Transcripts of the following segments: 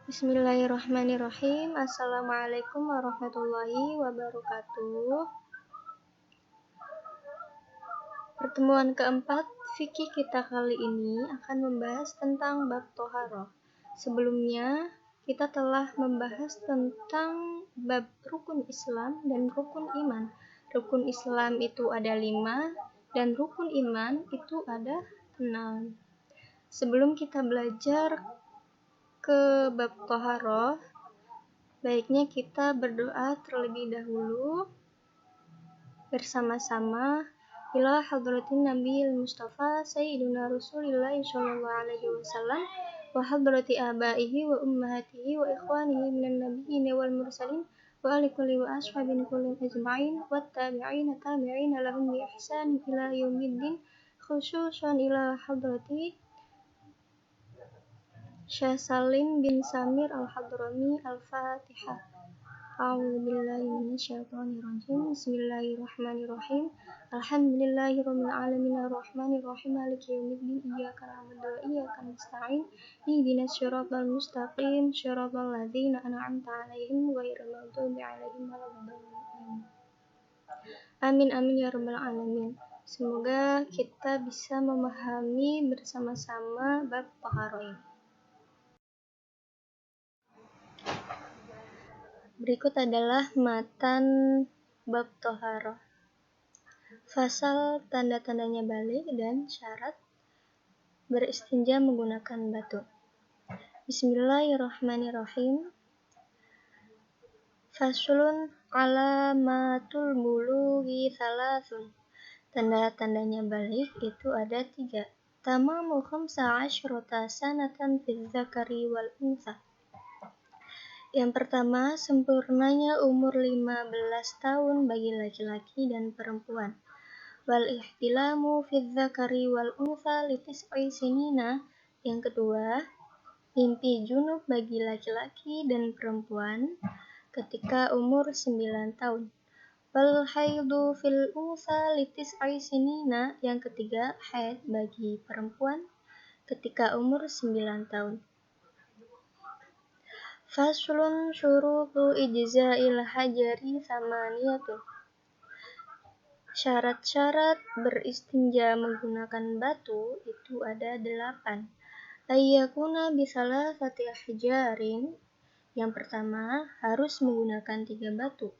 Bismillahirrahmanirrahim. Assalamualaikum warahmatullahi wabarakatuh. Pertemuan keempat fikih kita kali ini akan membahas tentang bab toharoh. Sebelumnya kita telah membahas tentang bab rukun Islam dan rukun iman. Rukun Islam itu ada 5 dan rukun iman itu ada 6. Sebelum kita belajar ke bab toharoh, baiknya kita berdoa terlebih dahulu bersama-sama ila hadratin Nabiyil Mustafa Sayyidina Rasulillah sallallahu alaihi wasallam wa hadrati abaihi wa ummahatihi wa ikhwanihi minan nabiyyin wal mursalin wa ali kulli wa ashabin kulli ajma'in wa tabi'ina lahum bi ihsan ila yaumiddin, khususan ila hadrati Syekh Salim bin Samir Al-Hadrami. Al-Fatihah. A'udzubillahi minasyaitonirrajim. Bismillahirrahmanirrahim. Alhamdulillahirabbil alamin arrahmanirrahim maliki yaumiddin iyyaka na'budu wa iyyaka nasta'in ihdinas siratal mustaqim siratal ladzina an'amta 'alaihim ghairil maghdubi 'alaihim waladdallin. Amin amin ya rabbal alamin. Semoga kita bisa memahami bersama-sama bab taharah ini. Berikut adalah matan bab toharoh. Fasal tanda-tandanya balik dan syarat beristinja menggunakan batu. Bismillahirrahmanirrahim. Faslun alamatul bulughi salasun. Tanda-tandanya balik itu ada 3. Tamamu 15 sanatan fil zakari wal unsa. Yang pertama, sempurnanya umur 15 tahun bagi laki-laki dan perempuan. Wal ihtilamu fil zakari wal unsa li 9 sinina. Yang kedua, mimpi junub bagi laki-laki dan perempuan ketika umur 9 tahun. Wal haidu fil unsa li 9 sinina. Yang ketiga, haid bagi perempuan ketika umur 9 tahun. Faslun syurutu ijza'il hajari samaniyatun. Syarat-syarat beristinja menggunakan batu itu ada 8. Ayyakuna bisalasati ahjarin. Yang pertama, harus menggunakan 3 batu.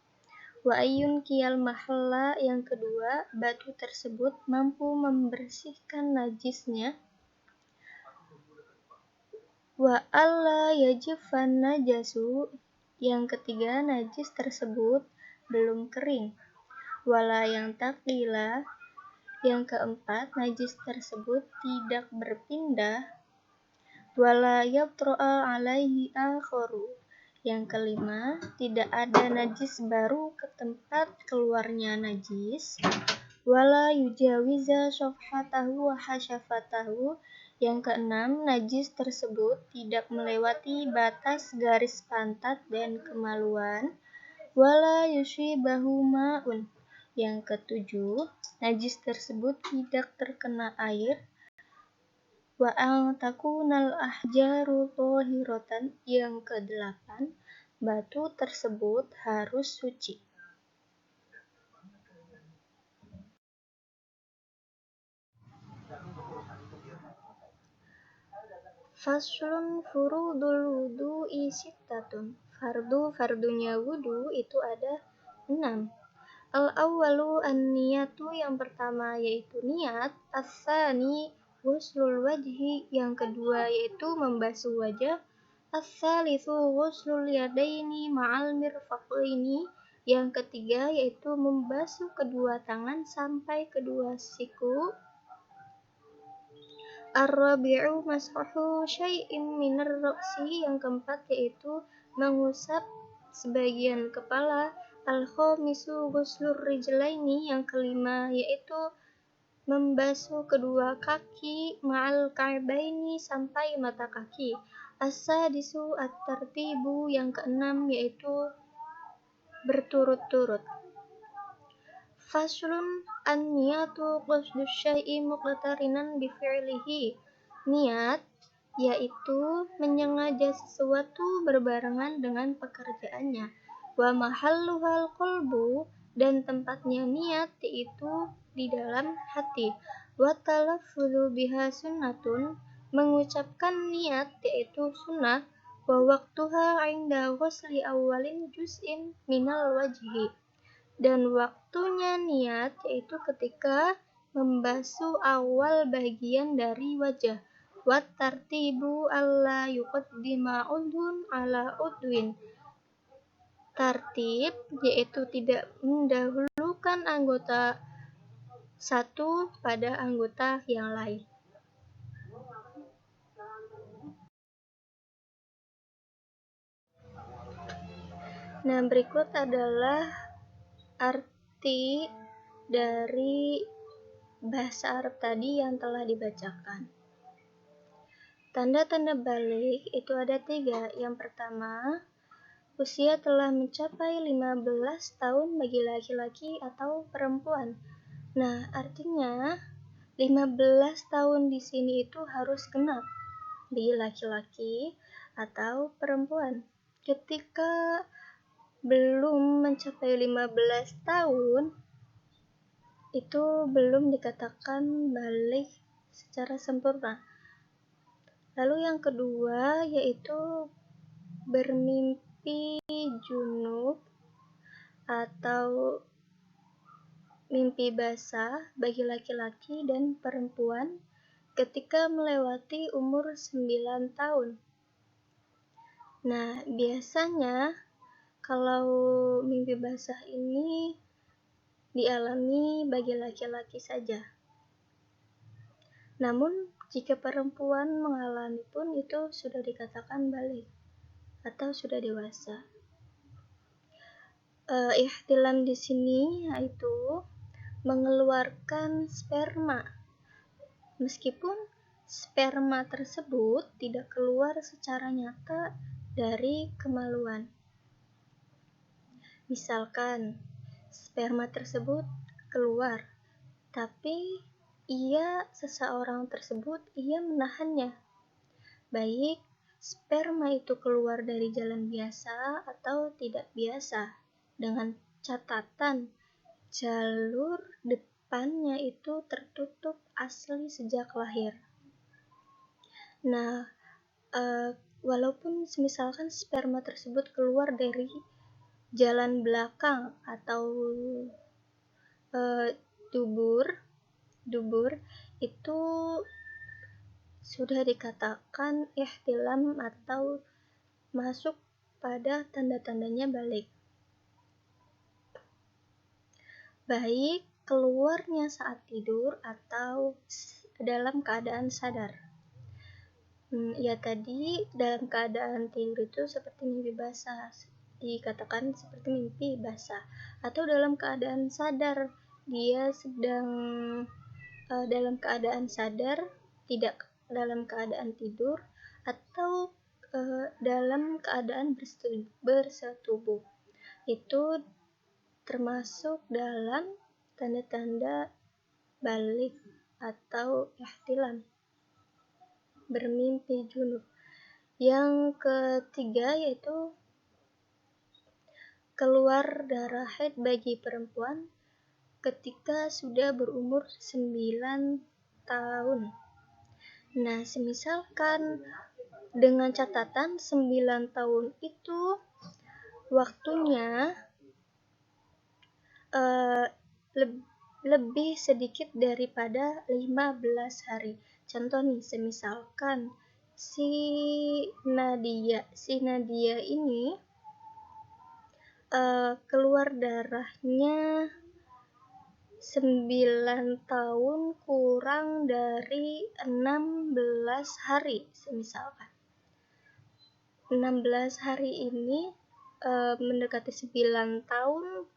Wa ayyun kiyal mahalla. Yang kedua, batu tersebut mampu membersihkan najisnya. Wa alla yajifan najasu. Yang ketiga, najis tersebut belum kering. Wala yang taqila. Yang keempat, najis tersebut tidak berpindah. Wala yabtra'a alaihi akharu. Yang kelima, tidak ada najis baru ke tempat keluarnya najis. Wala yujawiza shafhatahu wa hasyafatahu. Yang keenam, najis tersebut tidak melewati batas garis pantat dan kemaluan. Wala yushibahu ma'un. Yang ketujuh, najis tersebut tidak terkena air. Wa an takunal ahjaru thahiratan. Yang kedelapan, batu tersebut harus suci. Faslun furudul wudu'i sittatun. Fardunya wudu itu ada 6. Al-awwalu an-niyatu. Yang pertama yaitu niat. As-tsani ghuslul wajhi. Yang kedua yaitu membasuh wajah. As-tsalitsu ghuslul yadaini ma'al mirfaqaini. Yang ketiga yaitu membasuh kedua tangan sampai kedua siku. Ar-rabi'u mas'hu syai'in minar ra'si. Yang keempat yaitu mengusap sebagian kepala. Al-khamisu ghuslur rijlaini. Yang kelima yaitu membasuh kedua kaki ma'al ka'baini sampai mata kaki. As-sadisu at-tartibu. Yang keenam yaitu berturut-turut. Faslun an-niyatu qasdus syai'i muqtarinan bi fi'lihi. Niat yaitu menyengaja sesuatu berbarengan dengan pekerjaannya. Wa mahalluhal qalbu, dan tempatnya niat, yaitu di dalam hati. Wa talaffudzu biha sunnatun, mengucapkan niat yaitu sunnah. Wa waqtuha 'inda ghusli awwalin juz'in minal wajhi, dan waktunya niat yaitu ketika membasuh awal bagian dari wajah. Wat tartibu alla yuqaddima udhun ala udwin, tartib yaitu tidak mendahulukan anggota satu pada anggota yang lain. Nah, berikut adalah arti dari bahasa Arab tadi yang telah dibacakan. Tanda-tanda balik itu ada 3. Yang pertama, usia telah mencapai 15 tahun bagi laki-laki atau perempuan. Nah, artinya 15 tahun di sini itu harus genap di laki-laki atau perempuan. Ketika belum mencapai 15 tahun, itu belum dikatakan balik secara sempurna. Lalu yang kedua yaitu bermimpi junub atau mimpi basah bagi laki-laki dan perempuan ketika melewati umur 9 tahun. Nah, biasanya kalau mimpi basah ini dialami bagi laki-laki saja. Namun, jika perempuan mengalami pun itu sudah dikatakan balik atau sudah dewasa. Ihtilam di sini yaitu mengeluarkan sperma, meskipun sperma tersebut tidak keluar secara nyata dari kemaluan. Misalkan sperma tersebut keluar, tapi seseorang tersebut menahannya, baik sperma itu keluar dari jalan biasa atau tidak biasa, dengan catatan jalur depannya itu tertutup asli sejak lahir. Nah, walaupun misalkan sperma tersebut keluar dari jalan belakang atau dubur, itu sudah dikatakan ihtilam atau masuk pada tanda-tandanya balik. Baik keluarnya saat tidur atau dalam keadaan sadar. Tadi dalam keadaan tidur itu seperti mimpi basah, dikatakan seperti mimpi basah. Atau dalam keadaan sadar, dia sedang dalam keadaan sadar, tidak dalam keadaan tidur, atau dalam keadaan bersetubuh. Itu termasuk dalam tanda-tanda balik atau ihtilam, bermimpi junub. Yang ketiga yaitu keluar darah haid bagi perempuan ketika sudah berumur 9 tahun. Nah, semisalkan dengan catatan 9 tahun itu waktunya lebih sedikit daripada 15 hari. Contoh nih, semisalkan si Nadia ini keluar darahnya 9 tahun kurang dari 16 hari, misalkan 16 hari ini mendekati 9 tahun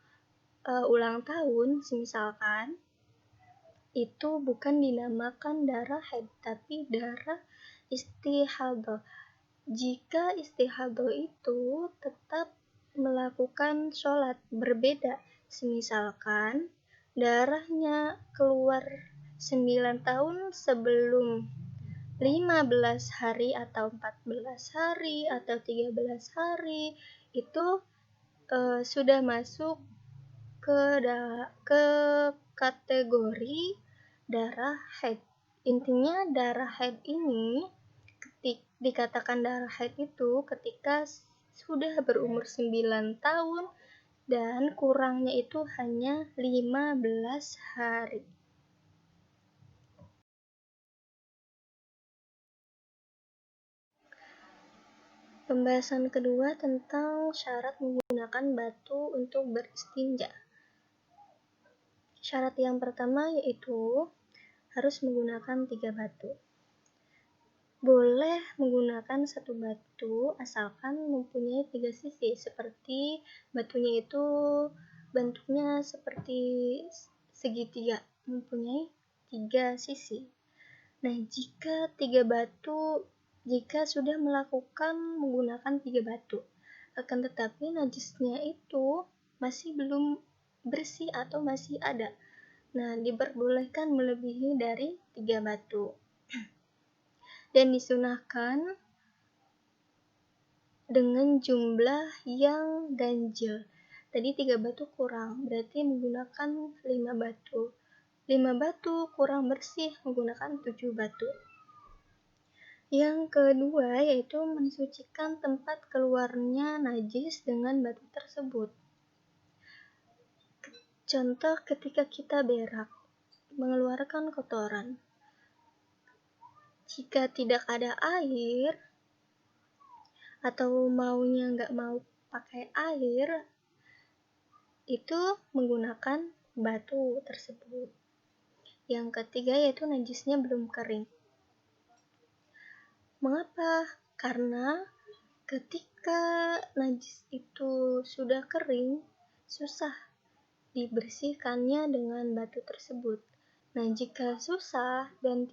ulang tahun, misalkan itu bukan dinamakan darah haid, tapi darah istihadah. Jika istihadah itu tetap melakukan sholat, berbeda, misalkan darahnya keluar 9 tahun sebelum 15 hari atau 14 hari atau 13 hari itu sudah masuk ke kategori darah haid. Intinya darah haid ini dikatakan darah haid itu ketika sudah berumur 9 tahun dan kurangnya itu hanya 15 hari. Pembahasan kedua tentang syarat menggunakan batu untuk beristinja. Syarat yang pertama yaitu harus menggunakan 3 batu. Boleh menggunakan 1 batu asalkan mempunyai 3 sisi, seperti batunya itu bentuknya seperti segitiga, mempunyai 3 sisi. Nah, jika sudah menggunakan 3 batu, akan tetapi najisnya itu masih belum bersih atau masih ada, nah diperbolehkan melebihi dari 3 batu. Dan disunahkan dengan jumlah yang ganjil. Tadi 3 batu kurang, berarti menggunakan 5 batu. 5 batu kurang bersih, menggunakan 7 batu. Yang kedua yaitu mensucikan tempat keluarnya najis dengan batu tersebut. Contoh ketika kita berak, mengeluarkan kotoran. Jika tidak ada air, atau maunya nggak mau pakai air, itu menggunakan batu tersebut. Yang ketiga yaitu najisnya belum kering. Mengapa? Karena ketika najis itu sudah kering, susah dibersihkannya dengan batu tersebut. Nah, jika susah dan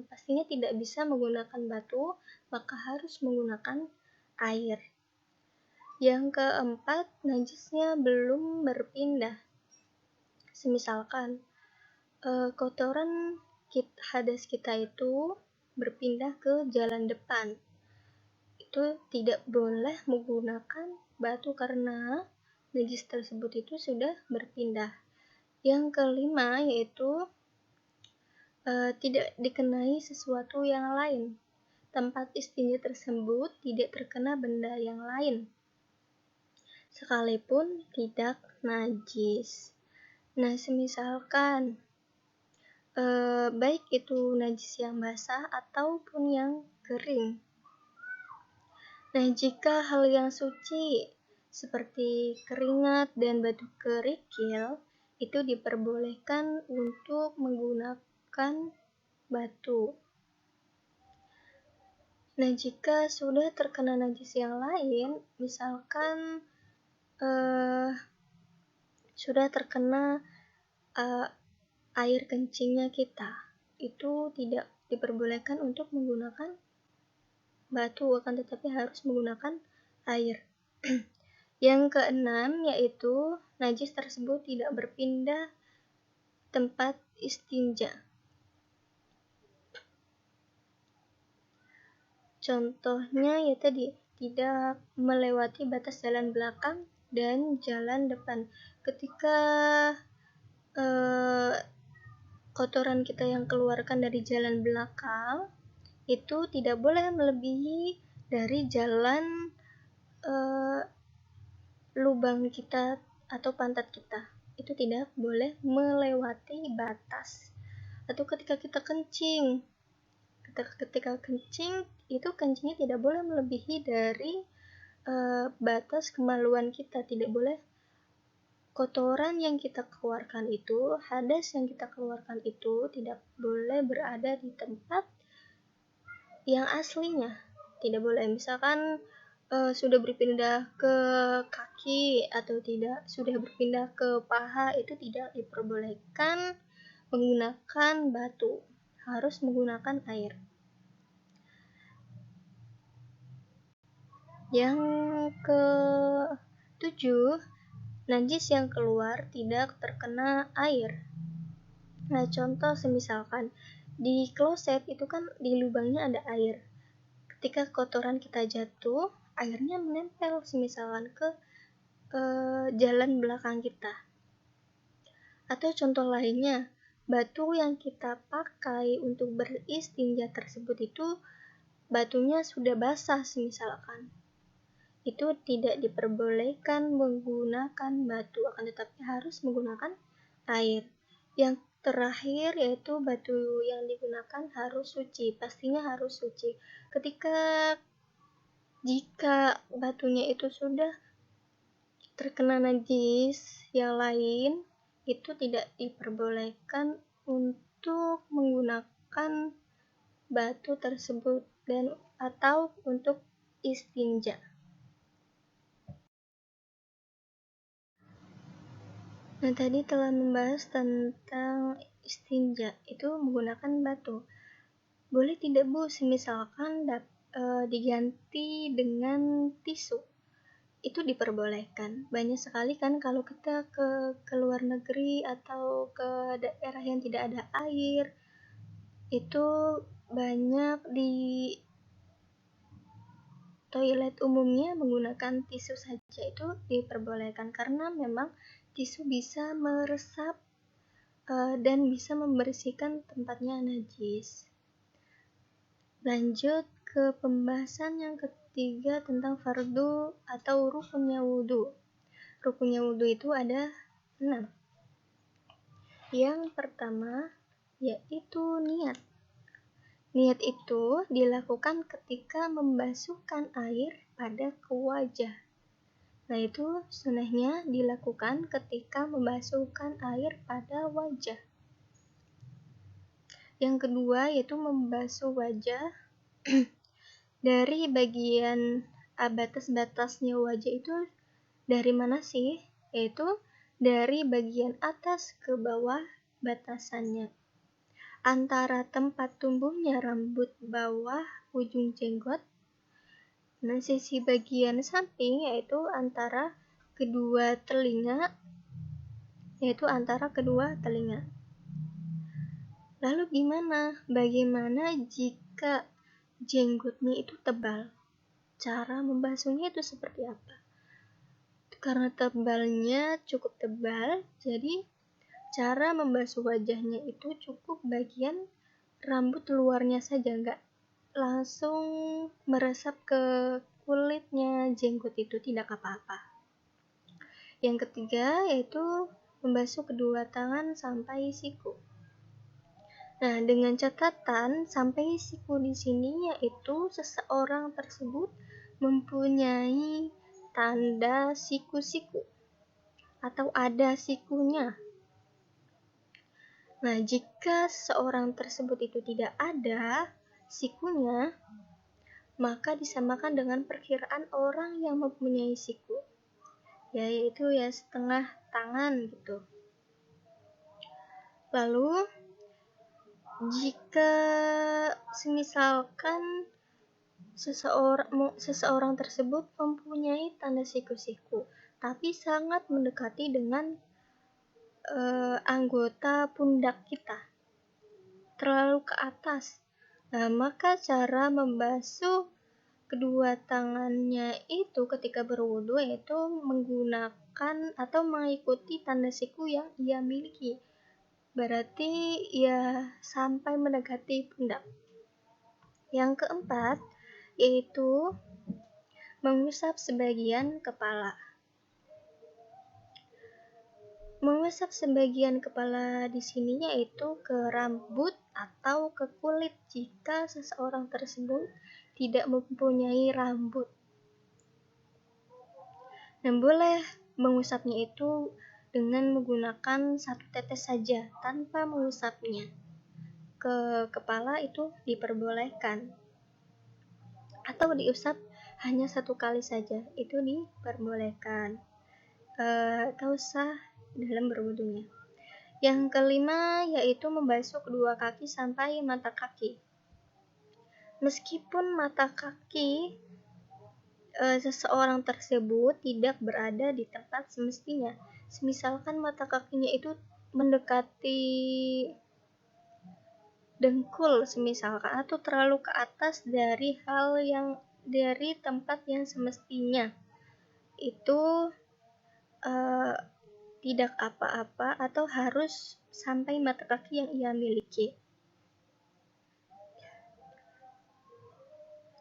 pastinya tidak bisa menggunakan batu, maka harus menggunakan air. Yang keempat, najisnya belum berpindah. Semisalkan kotoran hadas kita itu berpindah ke jalan depan, itu tidak boleh menggunakan batu karena najis tersebut itu sudah berpindah. Yang kelima yaitu tidak dikenai sesuatu yang lain. Tempat istinja tersebut tidak terkena benda yang lain, sekalipun tidak najis. Nah, semisalkan baik itu najis yang basah ataupun yang kering. Nah, jika hal yang suci seperti keringat dan batu kerikil itu diperbolehkan untuk menggunakan batu. Nah, jika sudah terkena najis yang lain, misalkan sudah terkena air kencingnya kita, itu tidak diperbolehkan untuk menggunakan batu, akan tetapi harus menggunakan air. Yang keenam yaitu najis tersebut tidak berpindah tempat istinja. Contohnya ya tadi, tidak melewati batas jalan belakang dan jalan depan. Ketika kotoran kita yang keluarkan dari jalan belakang itu tidak boleh melebihi dari jalan lubang kita atau pantat kita, itu tidak boleh melewati batas. Atau ketika kita kencing itu kencingnya tidak boleh melebihi dari batas kemaluan kita. Tidak boleh kotoran yang kita keluarkan itu, hadas yang kita keluarkan itu tidak boleh berada di tempat yang aslinya. Tidak boleh, misalkan sudah berpindah ke kaki atau sudah berpindah ke paha, itu tidak diperbolehkan menggunakan batu, harus menggunakan air. Yang ke-7, najis yang keluar tidak terkena air. Nah, contoh semisalkan Di kloset itu kan di lubangnya ada air. Ketika kotoran kita jatuh, airnya menempel misalkan ke jalan belakang kita. Atau contoh lainnya, batu yang kita pakai untuk beristinja tersebut itu batunya sudah basah misalkan. Itu tidak diperbolehkan menggunakan batu, akan tetapi harus menggunakan air. Yang terakhir yaitu batu yang digunakan harus suci, pastinya harus suci. Jika batunya itu sudah terkena najis yang lain, itu tidak diperbolehkan untuk menggunakan batu tersebut atau untuk istinja. Nah, tadi telah membahas tentang istinja, itu menggunakan batu. Boleh tidak Bu, misalkan diganti dengan tisu? Itu diperbolehkan. Banyak sekali kan kalau kita ke luar negeri atau ke daerah yang tidak ada air, itu banyak di toilet umumnya menggunakan tisu saja, itu diperbolehkan karena memang tisu bisa meresap dan bisa membersihkan tempatnya najis. Lanjut ke pembahasan yang ketiga tentang fardu atau rukunnya wudhu. Rukunnya wudhu itu ada 6. Yang pertama yaitu niat. Niat itu dilakukan ketika membasuhkan air pada wajah. Nah, itu sunahnya dilakukan ketika membasuhkan air pada wajah. Yang kedua yaitu membasuh wajah dari bagian batas-batasnya wajah itu dari mana sih? Yaitu dari bagian atas ke bawah batasannya. Antara tempat tumbuhnya rambut bawah ujung jenggot. Nah, sisi bagian samping yaitu antara kedua telinga. Lalu bagaimana jika jenggotnya itu tebal? Cara membasuhnya itu seperti apa? Karena tebalnya cukup tebal, jadi cara membasuh wajahnya itu cukup bagian rambut luarnya saja, nggak langsung meresap ke kulitnya jenggot, itu tidak apa-apa. Yang ketiga yaitu membasuh kedua tangan sampai siku. Nah, dengan catatan sampai siku di sini yaitu seseorang tersebut mempunyai tanda siku-siku atau ada sikunya. Nah, jika seseorang tersebut itu tidak ada sikunya, maka disamakan dengan perkiraan orang yang mempunyai siku, yaitu setengah tangan gitu. Lalu jika semisalkan seseorang tersebut mempunyai tanda siku-siku tapi sangat mendekati dengan anggota pundak kita, terlalu ke atas, nah maka cara membasuh kedua tangannya itu ketika berwudu yaitu menggunakan atau mengikuti tanda siku yang ia miliki, berarti sampai mendekati pundak. Yang keempat yaitu mengusap sebagian kepala. Mengusap sebagian kepala di sini yaitu ke rambut atau ke kulit jika seseorang tersebut tidak mempunyai rambut. Dan boleh mengusapnya itu dengan menggunakan satu tetes saja tanpa mengusapnya ke kepala, itu diperbolehkan. Atau diusap hanya satu kali saja, itu diperbolehkan. Atau sah dalam berwudunya. Yang kelima yaitu membasuh kedua kaki sampai mata kaki. Meskipun mata kaki seseorang tersebut tidak berada di tempat semestinya, misalkan mata kakinya itu mendekati dengkul semisalkan, atau terlalu ke atas dari tempat yang semestinya, itu tidak apa-apa atau harus sampai mata kaki yang ia miliki.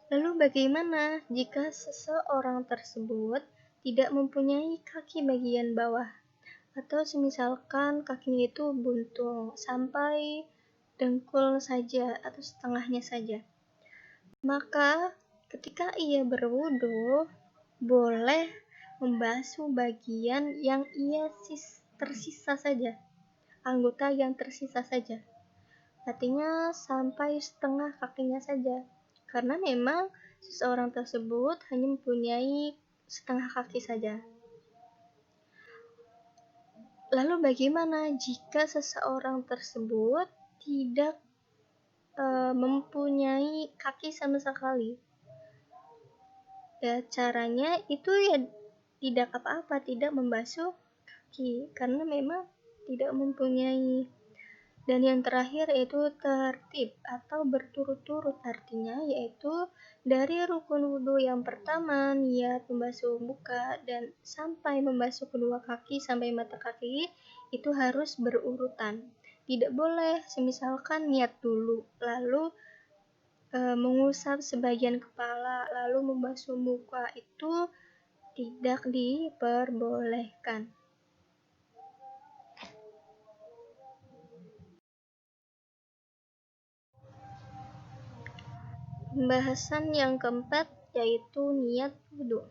Lalu bagaimana jika seseorang tersebut tidak mempunyai kaki bagian bawah, atau semisalkan kakinya itu buntung sampai dengkul saja atau setengahnya saja? Maka ketika ia berwudu, boleh membasuh bagian yang tersisa saja, anggota yang tersisa saja. Artinya sampai setengah kakinya saja. Karena memang seseorang tersebut hanya mempunyai setengah kaki saja. Lalu bagaimana jika seseorang tersebut tidak mempunyai kaki sama sekali? Ya, caranya itu ya tidak apa-apa, tidak membasuh kaki, karena memang tidak mempunyai. Dan yang terakhir yaitu tertib atau berturut-turut, artinya yaitu dari rukun wudhu yang pertama, niat membasuh muka dan sampai membasuh kedua kaki sampai mata kaki, itu harus berurutan. Tidak boleh semisalkan niat dulu, lalu mengusap sebagian kepala, lalu membasuh muka, itu tidak diperbolehkan. Pembahasan yang keempat yaitu niat wudhu.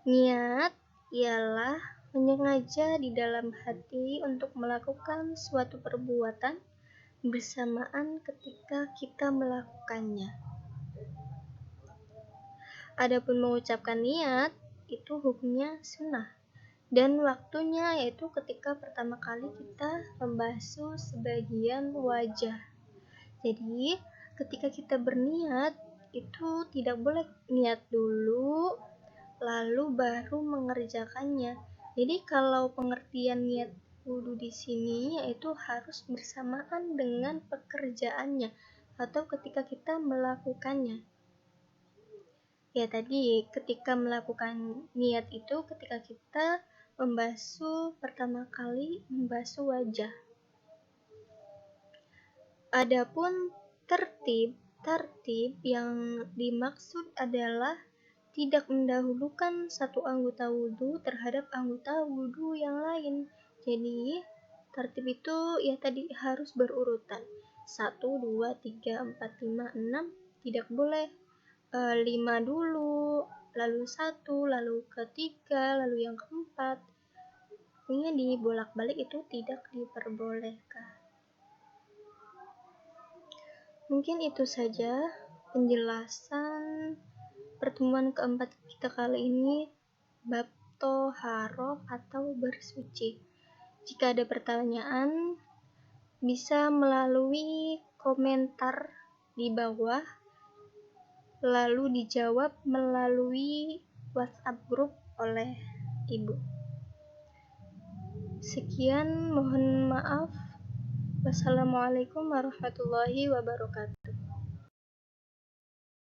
Niat ialah menyengaja di dalam hati untuk melakukan suatu perbuatan bersamaan ketika kita melakukannya. Adapun mengucapkan niat itu hukumnya sunnah, dan waktunya yaitu ketika pertama kali kita membasuh sebagian wajah. Jadi ketika kita berniat itu tidak boleh niat dulu lalu baru mengerjakannya. Jadi kalau pengertian niat wudhu di sini yaitu harus bersamaan dengan pekerjaannya atau ketika kita melakukannya. Ya tadi ketika melakukan niat itu ketika kita pertama kali membasuh wajah. Adapun tertib yang dimaksud adalah tidak mendahulukan satu anggota wudhu terhadap anggota wudhu yang lain. Jadi tertib itu ya tadi harus berurutan 1, 2, 3, 4, 5, 6. Tidak boleh 5 dulu, lalu 1, lalu ketiga, lalu yang keempat. Ini dibolak-balik itu tidak diperbolehkan. Mungkin itu saja penjelasan pertemuan keempat kita kali ini, bab toharoh atau bersuci. Jika ada pertanyaan, bisa melalui komentar di bawah, lalu dijawab melalui WhatsApp grup oleh Ibu. Sekian, mohon maaf. Wassalamualaikum warahmatullahi wabarakatuh.